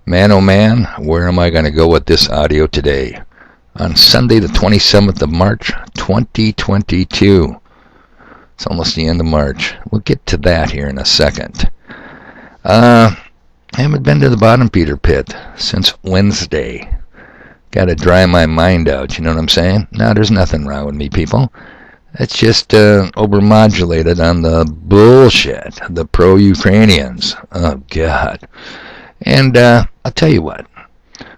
Man, oh man, where am I going to go with this audio today? On Sunday, the 27th of March, 2022. It's almost the end of March. We'll get to that here in a second. I haven't been to the bottom feeder pit since Wednesday. Got to dry my mind out, you know what I'm saying? No, there's nothing wrong with me, people. It's just overmodulated on the bullshit, the pro-Ukrainians. Oh, God. And I'll tell you what,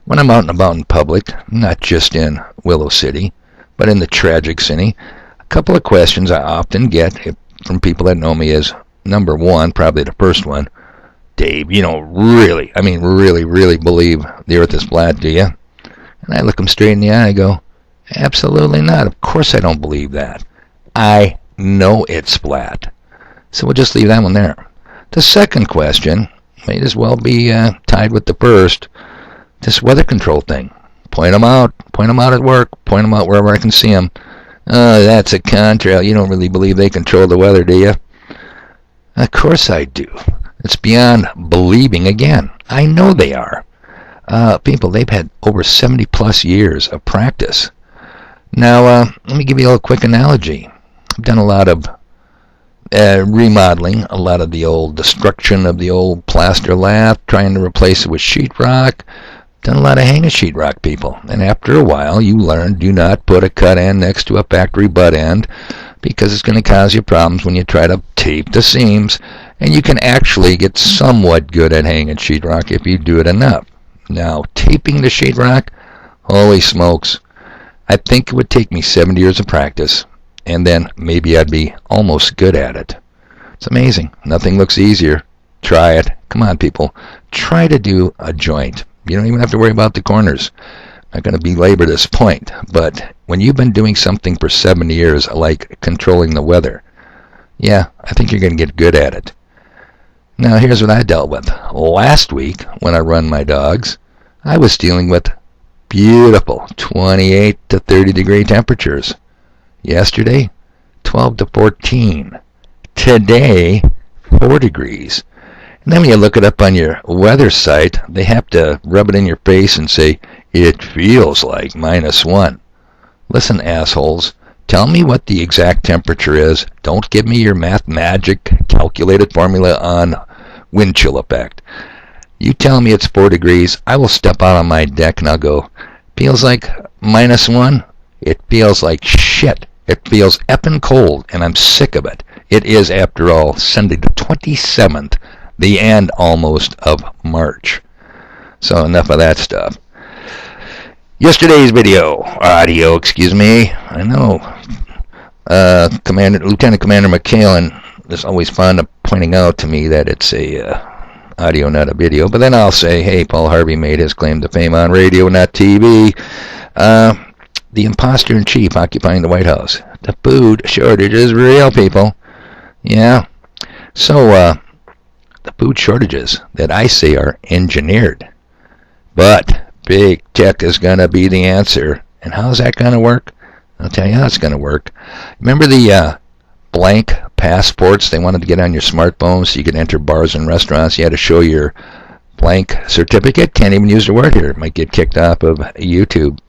when I'm out and about in public, not just in Willow City, but in the tragic city, a couple of questions I often get from people that know me is, number one, probably the first one, Dave, you don't really believe the earth is flat, do you? And I look them straight in the eye and go, absolutely not. Of course I don't believe that. I know it's flat. So we'll just leave that one there. The second question may as well be tied with the first. This weather control thing. Point them out at work. Point them out wherever I can see them. Oh, that's a contrail. You don't really believe they control the weather, do you? Of course I do. It's beyond believing again. I know they are. People, they've had over 70 plus years of practice. Now, let me give you a little quick analogy. I've done a lot of remodeling, a lot of the old destruction of the old plaster lath, trying to replace it with sheetrock. Done a lot of hanging sheetrock, people. And after a while, you learn, do not put a cut end next to a factory butt end, because it's going to cause you problems when you try to tape the seams. And you can actually get somewhat good at hanging sheetrock if you do it enough. Now, taping the sheetrock, holy smokes, I think it would take me 70 years of practice, and then maybe I'd be almost good at it. It's amazing. Nothing looks easier. Try it. Come on, people. Try to do a joint. You don't even have to worry about the corners. I'm not going to belabor this point, but when you've been doing something for 70 years, like controlling the weather, yeah, I think you're going to get good at it. Now, here's what I dealt with. Last week, when I run my dogs, I was dealing with beautiful 28 to 30 degree temperatures. Yesterday, 12 to 14. Today, 4 degrees. And then when you look it up on your weather site, they have to rub it in your face and say, it feels like -1. Listen, assholes, tell me what the exact temperature is. Don't give me your magic calculated formula on wind chill effect. You tell me it's 4 degrees, I will step out on my deck and I'll go, feels like -1? It feels like shit. It feels effing cold, and I'm sick of it. It is, after all, Sunday the 27th, the end almost of March. So enough of that stuff. Yesterday's audio, excuse me. I know. Lieutenant Commander McHale is always fond of pointing out to me that it's a audio, not a video. But then I'll say, hey, Paul Harvey made his claim to fame on radio, not TV. The imposter-in-chief occupying the White House. The food shortage is real, people. Yeah. So, the food shortages that I say are engineered. But big tech is going to be the answer. And how's that going to work? I'll tell you how it's going to work. Remember the blank passports they wanted to get on your smartphone so you could enter bars and restaurants? You had to show your blank certificate. Can't even use the word here. It might get kicked off of YouTube.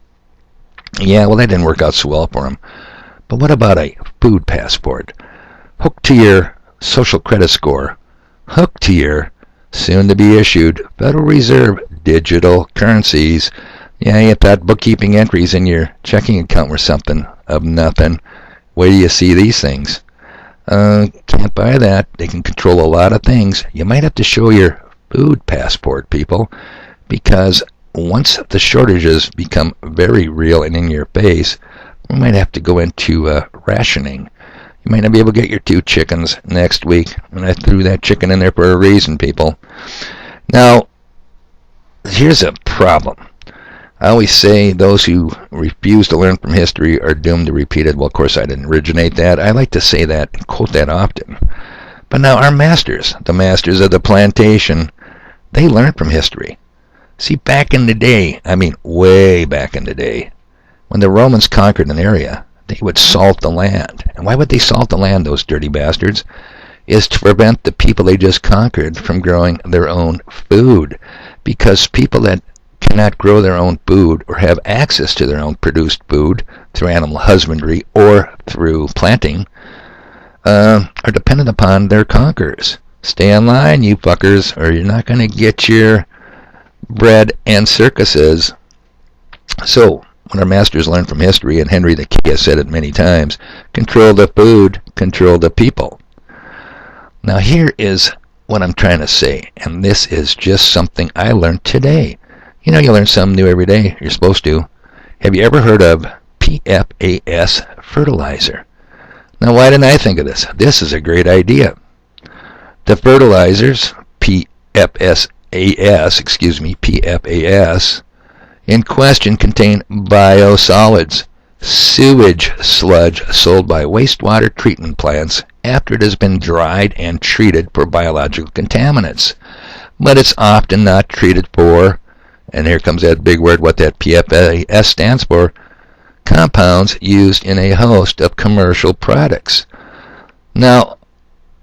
Yeah, well, that didn't work out so well for him. But what about a food passport? Hooked to your social credit score. Hooked to your soon-to-be-issued Federal Reserve digital currencies. Yeah, you thought bookkeeping entries in your checking account were something of nothing. Where do you see these things? Can't buy that. They can control a lot of things. You might have to show your food passport, people, because once the shortages become very real and in your face, we might have to go into rationing. You might not be able to get your 2 chickens next week. And I threw that chicken in there for a reason, people. Now, here's a problem. I always say those who refuse to learn from history are doomed to repeat it. Well, of course, I didn't originate that. I like to say that and quote that often. But now our masters, the masters of the plantation, they learned from history. See, back in the day, I mean way back in the day, when the Romans conquered an area, they would salt the land. And why would they salt the land, those dirty bastards? Is to prevent the people they just conquered from growing their own food. because people that cannot grow their own food or have access to their own produced food through animal husbandry or through planting are dependent upon their conquerors. Stay in line, you fuckers, or you're not going to get your bread and circuses. So, when our masters learned from history, and Henry the King has said it many times, control the food, control the people. Now here is what I'm trying to say, and this is just something I learned today. You know, you learn something new every day. You're supposed to. Have you ever heard of PFAS fertilizer? Now, why didn't I think of this? This is a great idea. The fertilizers, PFAS, in question contain biosolids, sewage sludge sold by wastewater treatment plants after it has been dried and treated for biological contaminants. But it's often not treated for, and here comes that big word, what that PFAS stands for, compounds used in a host of commercial products. Now,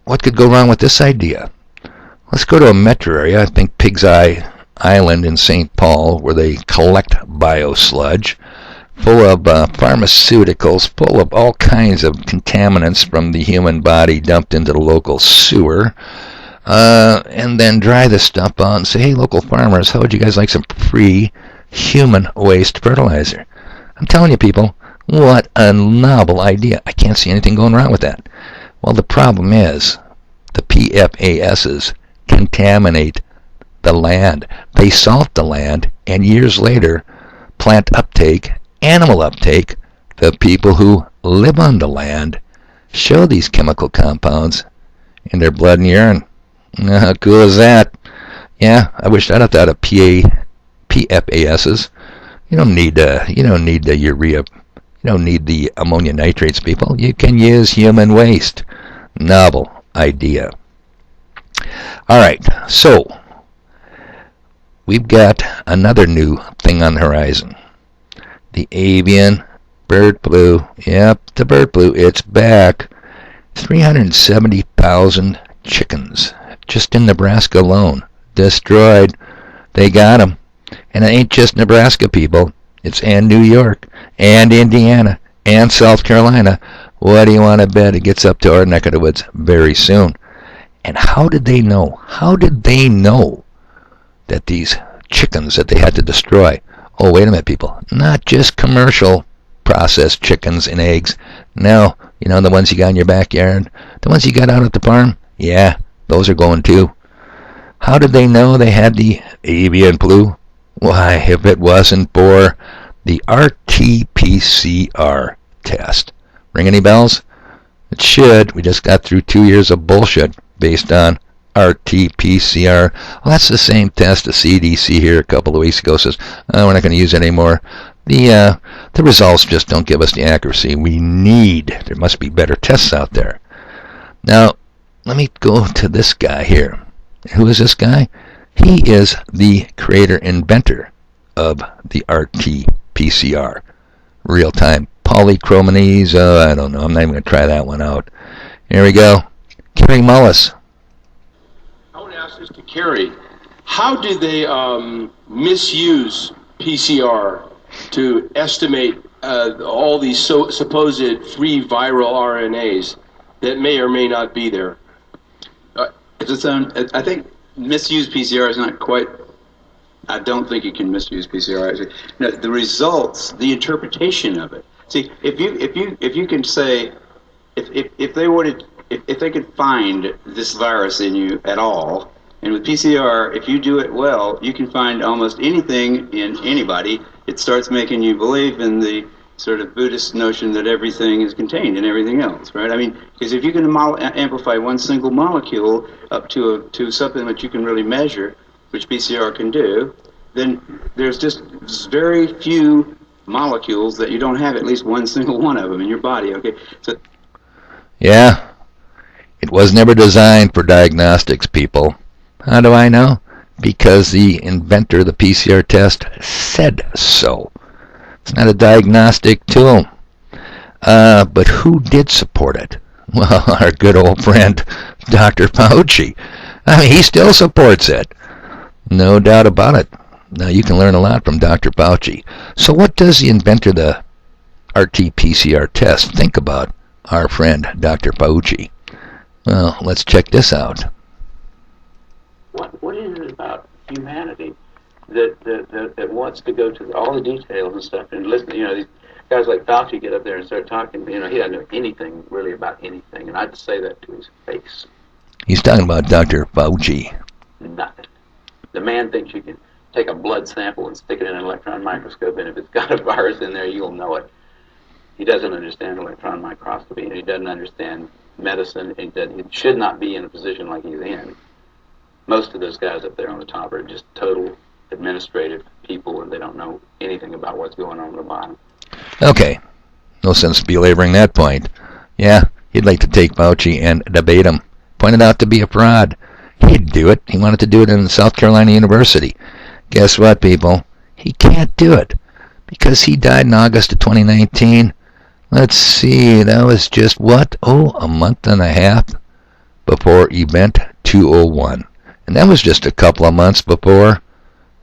what could go wrong with this idea? Let's go to a metro area, I think Pig's Eye Island in St. Paul, where they collect biosludge, full of pharmaceuticals, full of all kinds of contaminants from the human body dumped into the local sewer, and then dry this stuff out and say, hey, local farmers, how would you guys like some free human waste fertilizer? I'm telling you, people, what a novel idea. I can't see anything going wrong with that. Well, the problem is the PFASs contaminate the land. They salt the land, and years later, plant uptake, animal uptake, the people who live on the land show these chemical compounds in their blood and urine. How cool is that? Yeah, I wish I'd have thought of PFASs. You don't need the urea. You don't need the ammonia nitrates, people. You can use human waste. Novel idea. All right, so we've got another new thing on the horizon. The avian bird flu. Yep, the bird flu. It's back. 370,000 chickens just in Nebraska alone. Destroyed. They got them. And it ain't just Nebraska, people. It's and New York, and Indiana, and South Carolina. What do you want to bet? It gets up to our neck of the woods very soon. And how did they know? How did they know that these chickens that they had to destroy? Oh, wait a minute, people. Not just commercial processed chickens and eggs. No, you know, the ones you got in your backyard, the ones you got out at the farm. Yeah, those are going too. How did they know they had the avian flu? Why, if it wasn't for the RT-PCR test. Ring any bells? It should. We just got through 2 years of bullshit based on RT-PCR. Well, that's the same test the CDC here a couple of weeks ago says, oh, we're not going to use it anymore. The results just don't give us the accuracy we need. There must be better tests out there. Now, let me go to this guy here. Who is this guy? He is the creator, inventor of the RT-PCR. Real-time polychromanese. I don't know. I'm not even going to try that one out. Here we go. Kerry Mullis. I want to ask this to Kerry. How do they misuse PCR to estimate all these supposed free viral RNAs that may or may not be there? I think misuse PCR is not quite. I don't think you can misuse PCR. Actually, no, the results, the interpretation of it. See, if you can say, if they could find this virus in you at all, and with PCR, if you do it well, you can find almost anything in anybody. It starts making you believe in the sort of Buddhist notion that everything is contained in everything else, right? I mean, because if you can amplify one single molecule up to something that you can really measure, which PCR can do, then there's just very few molecules that you don't have at least one single one of them in your body, okay? So, yeah, it was never designed for diagnostics, people. How do I know? Because the inventor of the PCR test said so. It's not a diagnostic tool. But who did support it? Well, our good old friend, Dr. Fauci. I mean, he still supports it. No doubt about it. Now, you can learn a lot from Dr. Fauci. So what does the inventor of the RT-PCR test think about our friend Dr. Fauci? Well, let's check this out. What is it about humanity that wants to go to all the details and stuff and listen? You know, these guys like Fauci get up there and start talking. You know, he doesn't know anything really about anything, and I'd say that to his face. He's talking about Dr. Fauci. Nothing. The man thinks you can take a blood sample and stick it in an electron microscope, and if it's got a virus in there, you'll know it. He doesn't understand electron microscopy, and he doesn't understand medicine. He should not be in a position like he's in. Most of those guys up there on the top are just total administrative people, and they don't know anything about what's going on in the bottom. Okay, no sense belaboring that point. Yeah, he'd like to take Fauci and debate him. Pointed out to be a fraud. He'd do it. He wanted to do it in South Carolina University. Guess what, people? He can't do it because he died in August of 2019. Let's see, that was just what? Oh, a month and a half before Event 201. And that was just a couple of months before,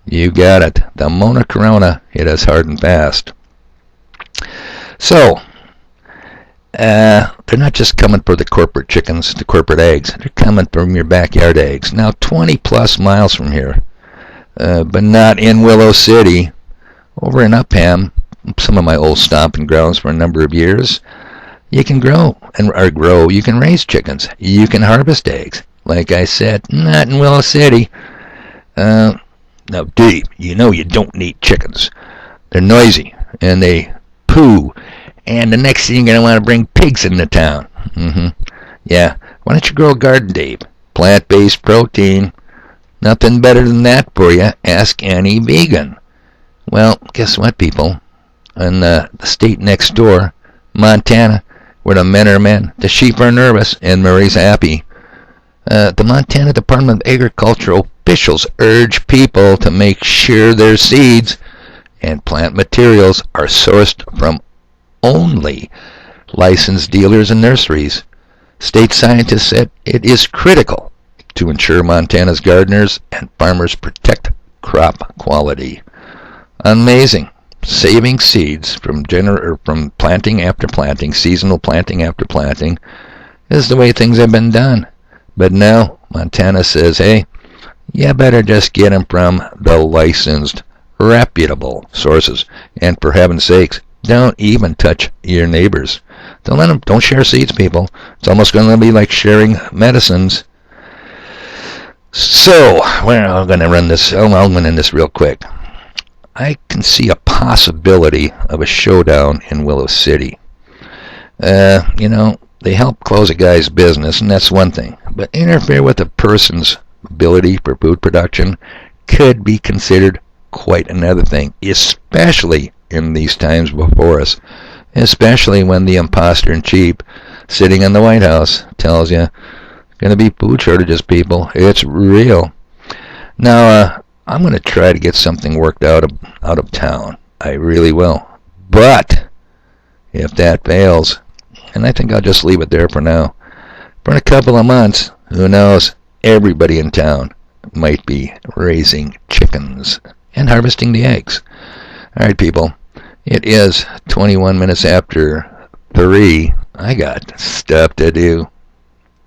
you got it, the Mona Corona hit us hard and fast. So, they're not just coming for the corporate chickens, the corporate eggs. They're coming from your backyard eggs. Now, 20 plus miles from here, but not in Willow City, over in Upham, some of my old stomping grounds for a number of years. You can you can raise chickens. You can harvest eggs. Like I said, not in Willow City. Now, Dave, you know you don't need chickens. They're noisy, and they poo. And the next thing you're going to want to bring pigs into town. Yeah, why don't you grow a garden, Dave? Plant-based protein. Nothing better than that for you. Ask any vegan. Well, guess what, people? In the state next door, Montana, where the men are men, the sheep are nervous, and Murray's happy. The Montana Department of Agriculture officials urge people to make sure their seeds and plant materials are sourced from only licensed dealers and nurseries. State scientists said it is critical to ensure Montana's gardeners and farmers protect crop quality. Amazing. Saving seeds from planting after planting, seasonal planting after planting, is the way things have been done. But now Montana says, hey, you better just get them from the licensed, reputable sources. And for heaven's sakes, don't even touch your neighbors. Don't share seeds, people. It's almost going to be like sharing medicines. So, I'm going to run this. I'm going to end this real quick. I can see a possibility of a showdown in Willow City. They help close a guy's business, and that's one thing. But interfere with a person's ability for food production could be considered quite another thing, especially in these times before us. Especially when the imposter-in-chief sitting in the White House tells you, going to be food shortages, people. It's real. Now, I'm going to try to get something worked out of town. I really will. But if that fails, and I think I'll just leave it there for now. For a couple of months, who knows, everybody in town might be raising chickens and harvesting the eggs. All right, people. It is 21 minutes after 3. I got stuff to do.